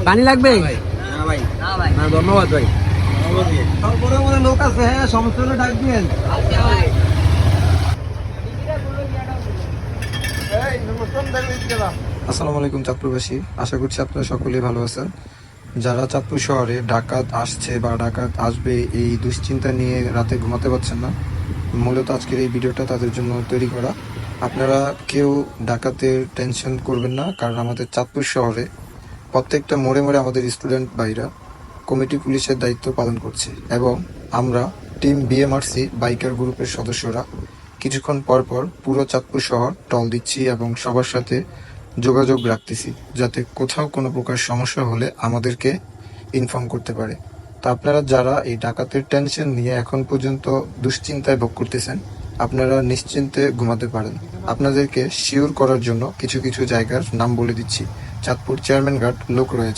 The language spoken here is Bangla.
পানি লাগবে? না ভাই, না ধন্যবাদ ভাই। তারপরে মনে লোক আছে, হ্যাঁ সমস্যা হলে ডাক দিবেন। আসসালামু আলাইকুম চাঁদপুরবাসী, আশা করছি আপনারা সকলেই ভালো আছেন। যারা চাঁদপুর শহরে ডাকাত আসছে বা ডাকাত আসবে এই দুশ্চিন্তা নিয়ে রাতে ঘুমাতে পারছেন না, মূলত আজকের এই ভিডিওটা তাদের জন্য তৈরি করা। আপনারা কেউ ডাকাতের টেনশন করবেন না, কারণ আমাদের চাঁদপুর শহরে প্রত্যেকটা মোড়ে মোড়ে আমাদের স্টুডেন্ট ভাইরা কমিটি পুলিশের দায়িত্ব পালন করছে, এবং আমরা টিম বিএমআরসি বাইকার গ্রুপের সদস্যরা কিছুক্ষণ পর পর পুরো চাঁদপুর শহর টল দিচ্ছি এবং সবার সাথে যোগাযোগ রাখতেছি, যাতে কোথাও কোনো প্রকার সমস্যা হলে আমাদেরকে ইনফর্ম করতে পারে। তো আপনারা যারা এই ডাকাতের টেনশন নিয়ে এখন পর্যন্ত দুশ্চিন্তায় ভোগ করতেছেন, আপনারা নিশ্চিন্তে ঘুমাতে পারেন। আপনাদেরকে শিওর করার জন্য কিছু কিছু জায়গার নাম বলে দিচ্ছি। চাঁদপুর চেয়ারম্যান ঘাট লোক রয়েছে।